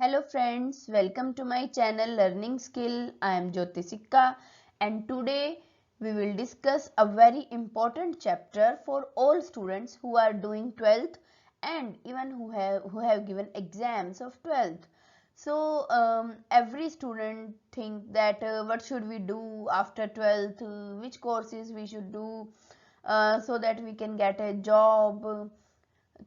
Hello friends, welcome to my channel Learning Skill. I am Jyoti Sikka and today we will discuss a very important chapter for all students who are doing 12th and even who have given exams of 12th. So every student think that what should we do after 12th, which courses we should do so that we can get a job.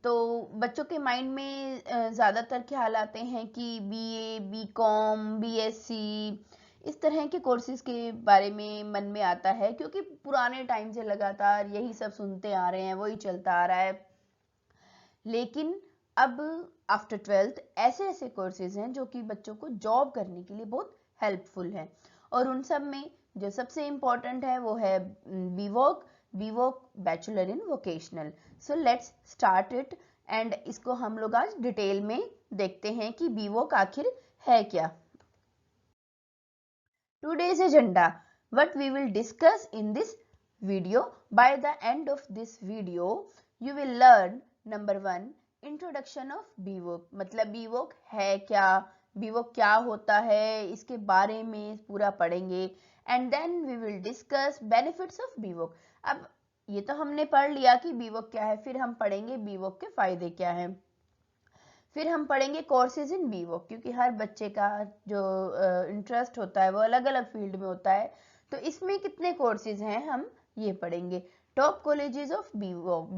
तो बच्चों के mind में ज़्यादातर ख्याल आते हैं कि BA, BCom, BSc इस तरह के कोर्सेज के बारे में मन में आता है क्योंकि पुराने टाइम से लगातार यही सब सुनते आ रहे हैं, वही चलता आ रहा है। लेकिन अब आफ्टर 12th ऐसे ऐसे कोर्सेज हैं जो कि बच्चों को जॉब करने के लिए बहुत हेल्पफुल है और उन सब में जो सबसे इम्पोर्टेंट है वो है बीवॉक bachelor in vocational. So let's start it and इसको हम लोग आज डिटेल में देखते हैं कि बीवॉक आखिर है क्या। Today's agenda, what we will discuss in this video. By the end of this video you will learn number 1 introduction of BVOC, मतलब BVOC है क्या, BVOC क्या होता है, इसके बारे में पूरा पढ़ेंगे। And then we will discuss benefits of BVOC। अब ये तो हमने पढ़ लिया कि BVOC क्या है, फिर हम पढ़ेंगे BVOC के फायदे क्या हैं, फिर हम पढ़ेंगे कोर्सेज इन बीवॉक क्योंकि हर बच्चे का जो इंटरेस्ट होता है वो अलग अलग फील्ड में होता है, तो इसमें कितने कोर्सेज हैं हम ये पढ़ेंगे। टॉप कॉलेजेस ऑफ बीवॉक,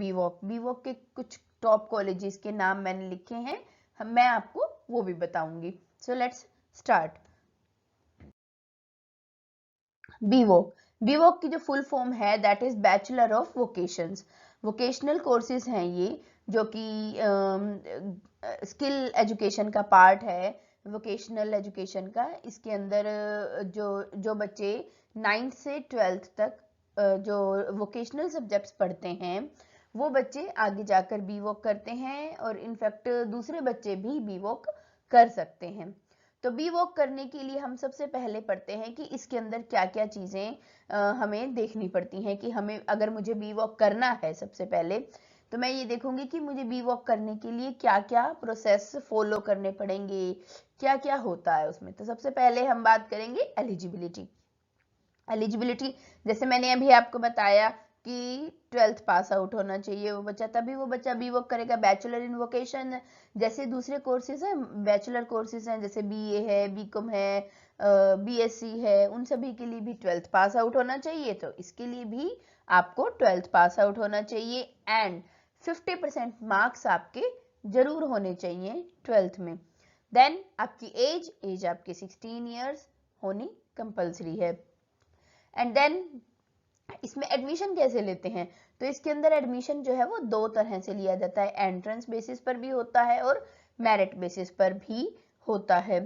बीवॉक के कुछ टॉप कॉलेजेस के नाम मैंने लिखे हैं, मैं आपको वो भी बताऊंगी। So let's start. बीवॉक, बीवॉक की जो फुल फॉर्म है that is bachelor of vocations. Vocational courses हैं ये जो कि स्किल एजुकेशन का पार्ट है, वोकेशनल एजुकेशन का। इसके अंदर जो बच्चे 9th से 12th तक जो वोकेशनल सब्जेक्ट्स पढ़ते हैं वो बच्चे आगे जाकर बीवॉक करते हैं और इनफैक्ट दूसरे बच्चे भी बीवॉक कर सकते हैं। तो बीवॉक करने के लिए हम सबसे पहले पढ़ते हैं कि इसके अंदर क्या क्या चीज़ें हमें देखनी पड़ती हैं कि हमें अगर मुझे बीवॉक करना है सबसे पहले तो मैं ये देखूंगी कि मुझे बीवॉक करने के लिए क्या क्या प्रोसेस फॉलो करने पड़ेंगे, क्या क्या होता है उसमें। तो सबसे पहले हम बात करेंगे एलिजिबिलिटी। एलिजिबिलिटी जैसे मैंने अभी आपको बताया कि 12th पास आउट होना चाहिए वो बच्चा, तभी वो बच्चा बीवॉक करेगा। बैचलर इन वोकेशन जैसे दूसरे कोर्सेज हैं, बैचलर कोर्सेज हैं जैसे बीए है, बीकॉम है, बीएससी है, उन सभी के लिए भी 12th पास आउट होना चाहिए। तो इसके लिए भी आपको 12th पास आउट होना चाहिए एंड 50% मार्क्स आपके जरूर होने चाहिए 12th में। देन आपकी एज आपकी 16 ईयर्स होनी कंपल्सरी है। एंड देन इसमें एडमिशन कैसे लेते हैं, तो इसके अंदर एडमिशन जो है वो दो तरह से लिया जाता है, एंट्रेंस बेसिस पर भी होता है और मेरिट बेसिस पर भी होता है।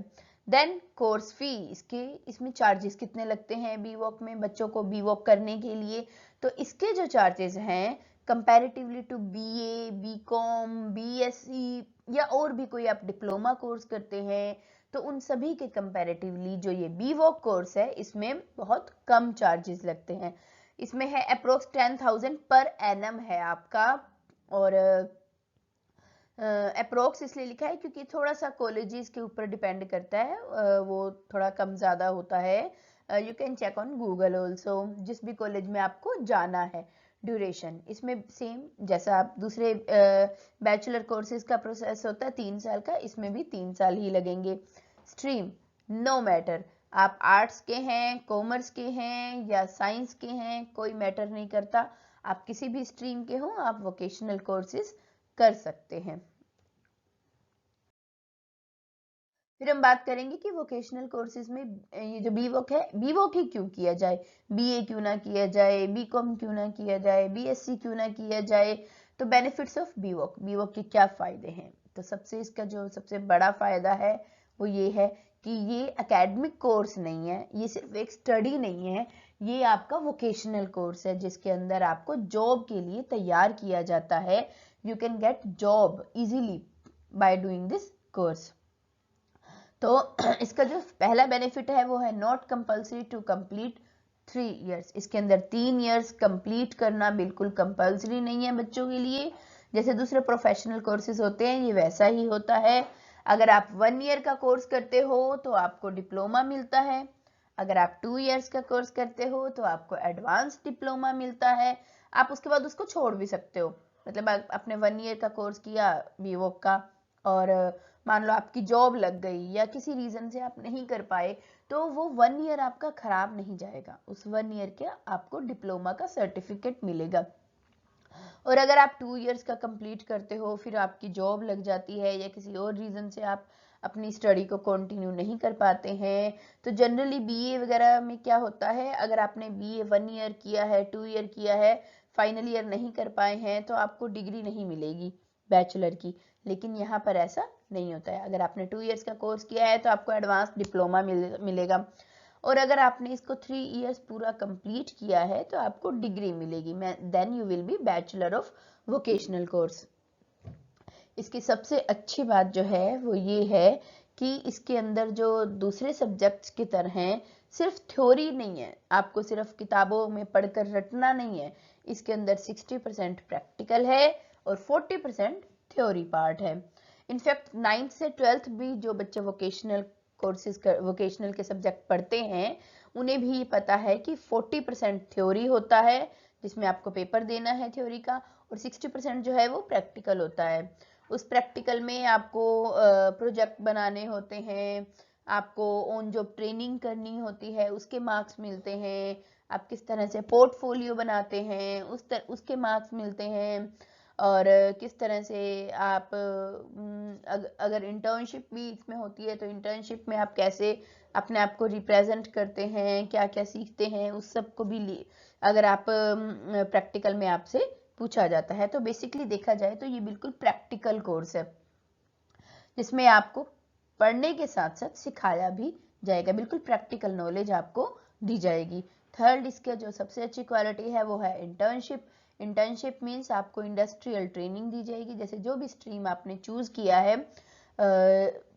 देन कोर्स फी, इसमें चार्जेस कितने लगते हैं बीवॉक में बच्चों को बीवॉक करने के लिए, तो इसके जो चार्जेस हैं comparatively to BA, BCom, BSc या और भी कोई आप डिप्लोमा कोर्स करते हैं तो उन सभी के कंपैरेटिवली जो ये बीवॉक कोर्स है इसमें बहुत कम चार्जेस लगते हैं। इसमें है अप्रोक्स 10,000 पर एनम है आपका, और अप्रोक्स इसलिए लिखा है क्योंकि थोड़ा सा कॉलेजेस के ऊपर डिपेंड करता है, वो थोड़ा कम ज़्यादा होता है। You can check on Google also जिस भी कॉलेज में आपको जाना है। ड्यूरेशन इसमें सेम जैसा आप दूसरे बैचलर कोर्सेज का प्रोसेस होता है 3 साल का, इसमें भी 3 साल ही लगेंगे। स्ट्रीम नो मैटर, आप आर्ट्स के हैं, कॉमर्स के हैं या साइंस के हैं, कोई मैटर नहीं करता, आप किसी भी स्ट्रीम के हो आप वोकेशनल कोर्सेज कर सकते हैं। फिर हम बात करेंगे कि वोकेशनल कोर्सेज में ये जो बीवॉक है, बीवॉक ही क्यों किया जाए, बीए क्यों ना किया जाए, बीकॉम क्यों ना किया जाए, बीएससी क्यों ना किया जाए। तो बेनिफिट्स ऑफ बीवॉक, बीवॉक के क्या फायदे हैं, तो इसका जो सबसे बड़ा फायदा है वो ये है कि ये एकेडमिक कोर्स नहीं है, ये सिर्फ एक स्टडी नहीं है, ये आपका वोकेशनल कोर्स है जिसके अंदर आपको जॉब के लिए तैयार किया जाता है। You can get job easily by doing this course. तो इसका जो पहला बेनिफिट है वो है not compulsory to complete 3 years, इसके अंदर 3 इयर्स कंप्लीट करना बिल्कुल कंपल्सरी नहीं है बच्चों के लिए, जैसे दूसरे प्रोफेशनल कोर्सेज होते हैं ये वैसा ही होता है। अगर आप 1 ईयर का कोर्स करते हो तो आपको डिप्लोमा मिलता है, अगर आप 2 इयर्स का कोर्स करते हो तो आपको एडवांस डिप्लोमा मिलता है। आप उसके बाद उसको छोड़ भी सकते हो, मतलब आपने 1 ईयर का कोर्स किया बीवोक का और मान लो आपकी जॉब लग गई या किसी रीजन से आप नहीं कर पाए, तो वो 1 ईयर आपका खराब नहीं जाएगा, उस 1 ईयर के आपको डिप्लोमा का सर्टिफिकेट मिलेगा। और अगर आप 2 इयर्स का कंप्लीट करते हो, फिर आपकी जॉब लग जाती है या किसी और रीज़न से आप अपनी स्टडी को कंटिन्यू नहीं कर पाते हैं, तो जनरली बीए वगैरह में क्या होता है, अगर आपने बीए 1 ईयर किया है, 2 ईयर किया है, फाइनल ईयर नहीं कर पाए हैं, तो आपको डिग्री नहीं मिलेगी बैचलर की। लेकिन यहाँ पर ऐसा नहीं होता है, अगर आपने 2 इयर्स का कोर्स किया है तो आपको एडवांस डिप्लोमा मिलेगा, और अगर आपने इसको 3 इयर्स पूरा कंप्लीट किया है तो आपको डिग्री मिलेगी, then you will be bachelor of vocational course. इसकी सबसे अच्छी बात जो है वो ये है कि इसके अंदर जो दूसरे सब्जेक्ट्स की तरह हैं, सिर्फ थ्योरी नहीं है, आपको सिर्फ किताबों में पढ़कर रटना नहीं है, इसके अंदर 60% प्रैक्टिकल है और 40% थ्योरी पार्ट है। इनफैक्ट 9th से 12th भी जो बच्चे वोकेशनल कोर्सेज वोकेशनल के सब्जेक्ट पढ़ते हैं, उन्हें भी पता है कि 40% थ्योरी होता है जिसमें आपको पेपर देना है थ्योरी का, और 60% जो है वो प्रैक्टिकल होता है। उस प्रैक्टिकल में आपको प्रोजेक्ट बनाने होते हैं, आपको ऑन जॉब ट्रेनिंग करनी होती है, उसके मार्क्स मिलते हैं, आप किस तरह से पोर्टफोलियो बनाते हैं उसके मार्क्स मिलते हैं, और किस तरह से आप अगर इंटर्नशिप भी इसमें होती है तो इंटर्नशिप में आप कैसे अपने आप को रिप्रेजेंट करते हैं, क्या क्या सीखते हैं, उस सब को भी अगर आप प्रैक्टिकल में आपसे पूछा जाता है। तो बेसिकली देखा जाए तो ये बिल्कुल प्रैक्टिकल कोर्स है जिसमें आपको पढ़ने के साथ साथ सिखाया भी जाएगा, बिल्कुल प्रैक्टिकल नॉलेज आपको दी जाएगी। थर्ड इसका जो सबसे अच्छी क्वालिटी है वो है इंटर्नशिप। इंटर्नशिप मीन्स आपको इंडस्ट्रियल ट्रेनिंग दी जाएगी, जैसे जो भी स्ट्रीम आपने चूज किया है,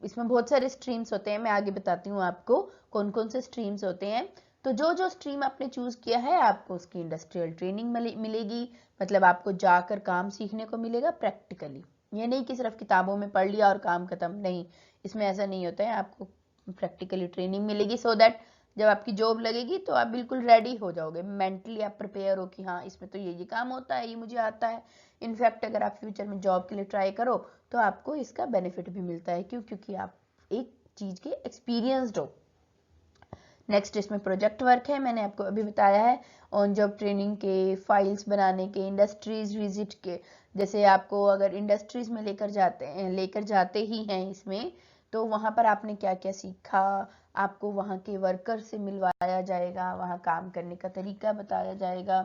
इसमें बहुत सारे स्ट्रीम्स होते हैं, मैं आगे बताती हूँ आपको कौन कौन से स्ट्रीम्स होते हैं। तो जो जो स्ट्रीम आपने चूज किया है आपको उसकी इंडस्ट्रियल ट्रेनिंग मिलेगी, मतलब आपको जाकर काम सीखने को मिलेगा प्रैक्टिकली। ये नहीं कि सिर्फ किताबों में पढ़ लिया और काम खत्म, नहीं, इसमें ऐसा नहीं होता है, आपको प्रैक्टिकली ट्रेनिंग मिलेगी सो दैट जब आपकी जॉब लगेगी तो आप बिल्कुल रेडी हो जाओगे, मेंटली आप प्रिपेयर हो कि हाँ इसमें तो ये काम होता है, ये मुझे आता है। इनफैक्ट अगर आप फ्यूचर में जॉब के लिए ट्राई करो तो आपको इसका बेनिफिट भी मिलता है, क्योंकि आप एक चीज के एक्सपीरियंस्ड हो। नेक्स्ट इसमें प्रोजेक्ट वर्क है, मैंने आपको अभी बताया है, ऑन जॉब ट्रेनिंग के, फाइल्स बनाने के, इंडस्ट्रीज विजिट के, जैसे आपको अगर इंडस्ट्रीज में लेकर जाते ही हैं इसमें, तो वहाँ पर आपने क्या क्या सीखा, आपको वहाँ के वर्कर से मिलवाया जाएगा, वहाँ काम करने का तरीका बताया जाएगा,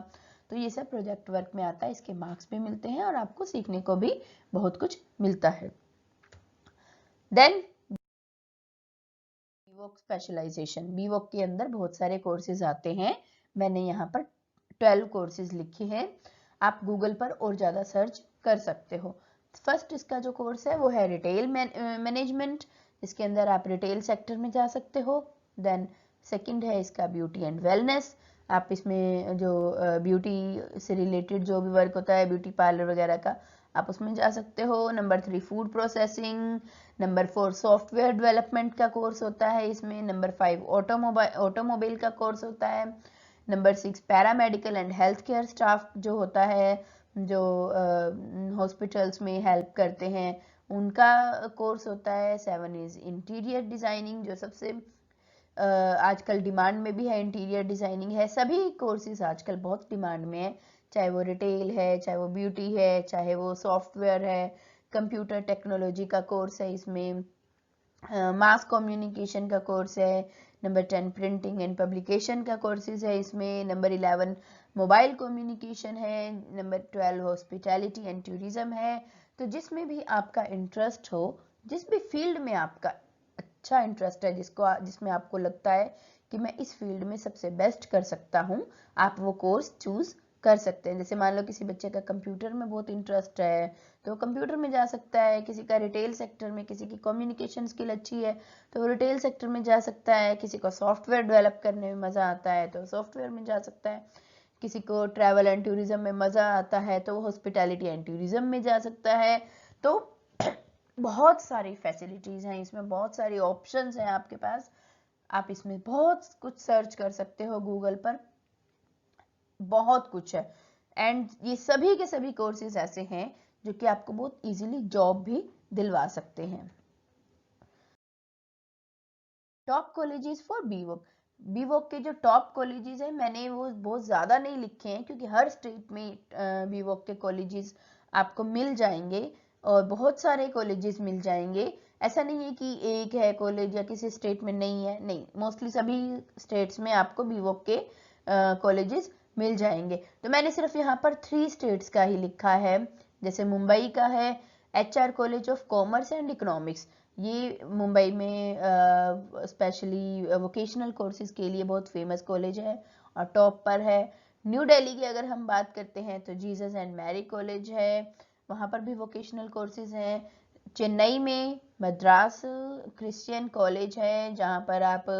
तो ये सब प्रोजेक्ट वर्क में आता है, इसके मार्क्स भी मिलते हैं और आपको सीखने को भी बहुत कुछ मिलता है। देन बीवॉक स्पेशलाइजेशन, बीवॉक के अंदर बहुत सारे कोर्सेज आते हैं, मैंने यहाँ पर 12 कोर्सेज लिखे हैं, आप गूगल पर और ज़्यादा सर्च कर सकते हो। फर्स्ट इसका जो कोर्स है वो है रिटेल मैनेजमेंट, इसके अंदर आप रिटेल सेक्टर में जा सकते हो। देन सेकंड है इसका ब्यूटी एंड वेलनेस, आप इसमें जो ब्यूटी से रिलेटेड जो भी वर्क होता है, ब्यूटी पार्लर वगैरह का, आप उसमें जा सकते हो। Number 3 food processing, number 4 software development का कोर्स होता है इसमें, नंबर 5 ऑटोमोबाइल का कोर्स होता है, number 6 paramedical and health care staff जो होता है, जो हॉस्पिटल्स में हेल्प करते हैं, उनका कोर्स होता है। 7 इज इंटीरियर डिजाइनिंग, जो सबसे आजकल डिमांड में भी है, इंटीरियर डिजाइनिंग है, सभी कोर्सेज आजकल बहुत डिमांड में है, चाहे वो रिटेल है, चाहे वो ब्यूटी है, चाहे वो सॉफ्टवेयर है, कंप्यूटर टेक्नोलॉजी का कोर्स है इसमें, मास कम्युनिकेशन का कोर्स है। नंबर 10 प्रिंटिंग एंड पब्लिकेशन का कोर्सेज है इसमें। नंबर 11 मोबाइल कम्युनिकेशन है। नंबर 12 हॉस्पिटैलिटी एंड टूरिज्म है। तो जिसमें भी आपका इंटरेस्ट हो, जिस भी फील्ड में आपका अच्छा इंटरेस्ट है, जिसमें आपको लगता है कि मैं इस फील्ड में सबसे बेस्ट कर सकता हूँ, आप वो कोर्स चूज कर सकते हैं। जैसे मान लो किसी बच्चे का कंप्यूटर में बहुत इंटरेस्ट है तो कंप्यूटर में जा सकता है, किसी का रिटेल सेक्टर में, किसी की कम्युनिकेशन स्किल अच्छी है तो वो रिटेल सेक्टर में जा सकता है, किसी को सॉफ्टवेयर डेवलप करने में मजा आता है तो सॉफ्टवेयर में जा सकता है, किसी को ट्रैवल एंड टूरिज्म में मजा आता है तो वो हॉस्पिटैलिटी एंड टूरिज्म में जा सकता है। तो बहुत सारी फैसिलिटीज़ हैं इसमें, बहुत सारी ऑप्शंस हैं आपके पास, आप इसमें बहुत कुछ सर्च कर सकते हो गूगल पर, बहुत कुछ है। एंड ये सभी के सभी कोर्सेज ऐसे हैं जो कि आपको बहुत इजीली जॉब भी दिलवा सकते हैं। टॉप कॉलेजेस फॉर बीवॉक, बीवॉक के जो टॉप कॉलेजेस हैं मैंने वो बहुत ज़्यादा नहीं लिखे हैं क्योंकि हर स्टेट में बीवॉक के कॉलेजेस आपको मिल जाएंगे और बहुत सारे कॉलेजेस मिल जाएंगे। ऐसा नहीं है कि एक है कॉलेज या किसी स्टेट में नहीं है, नहीं, मोस्टली सभी स्टेट्स में आपको बीवॉक के कॉलेजेस मिल जाएंगे। तो मैंने सिर्फ यहाँ पर 3 स्टेट्स का ही लिखा है। जैसे मुंबई का है HR college of commerce and economics, ये मुंबई में स्पेशली वोकेशनल कोर्सेज के लिए बहुत फेमस कॉलेज है और टॉप पर है। न्यू दिल्ली की अगर हम बात करते हैं तो जीसस एंड मैरी कॉलेज है, वहाँ पर भी वोकेशनल कोर्सेज हैं। चेन्नई में मद्रास क्रिश्चियन कॉलेज है जहाँ पर आप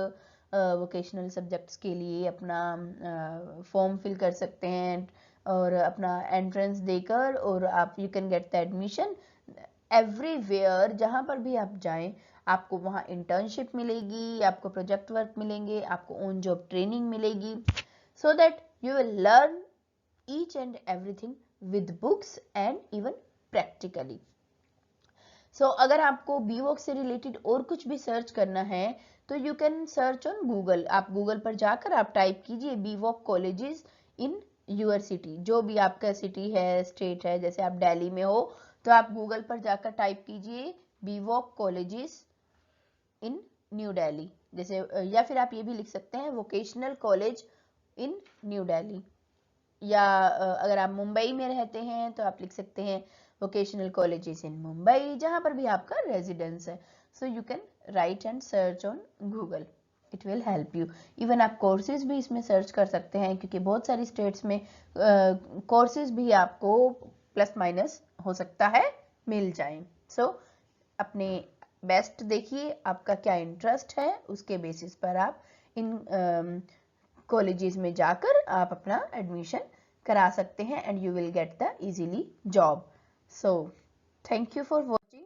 वोकेशनल सब्जेक्ट्स के लिए अपना फॉर्म फिल कर सकते हैं और अपना एंट्रेंस देकर और आप you can get the admission everywhere. जहाँ पर भी आप जाएं आपको वहाँ इंटर्नशिप मिलेगी, आपको प्रोजेक्ट वर्क मिलेंगे, आपको ऑन जॉब ट्रेनिंग मिलेगी, so that you will learn each and everything with books and even practically. So अगर आपको बीवॉक से रिलेटेड और कुछ भी सर्च करना है तो you can search on Google. आप गूगल पर जाकर आप टाइप कीजिए BVoc colleges in your city, जो भी आपका सिटी है, स्टेट है, जैसे आप दिल्ली में हो तो आप गूगल पर जाकर टाइप कीजिए बीवॉक कॉलेजेस इन न्यू दिल्ली, जैसे या फिर आप ये भी लिख सकते हैं vocational college in new Delhi, या अगर आप मुंबई में रहते हैं तो आप लिख सकते हैं वोकेशनल कॉलेजेस इन मुंबई, जहाँ पर भी आपका रेजिडेंस है। So you can write and search on Google, it will help you. Even आप कोर्सेज भी इसमें सर्च कर सकते हैं क्योंकि बहुत सारी स्टेट्स में कोर्सेज भी आपको प्लस माइनस हो सकता है मिल जाए। सो अपने बेस्ट देखिए आपका क्या इंटरेस्ट है, उसके बेसिस पर आप इन कॉलेजेस में जाकर आप अपना एडमिशन करा सकते हैं and you will get the easily job. So thank you for watching,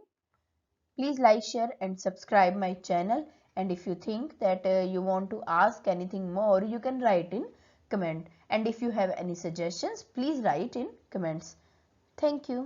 please like share and subscribe my channel, and if you think that you want to ask anything more you can write in comment, and if you have any suggestions please write in comments. Thank you.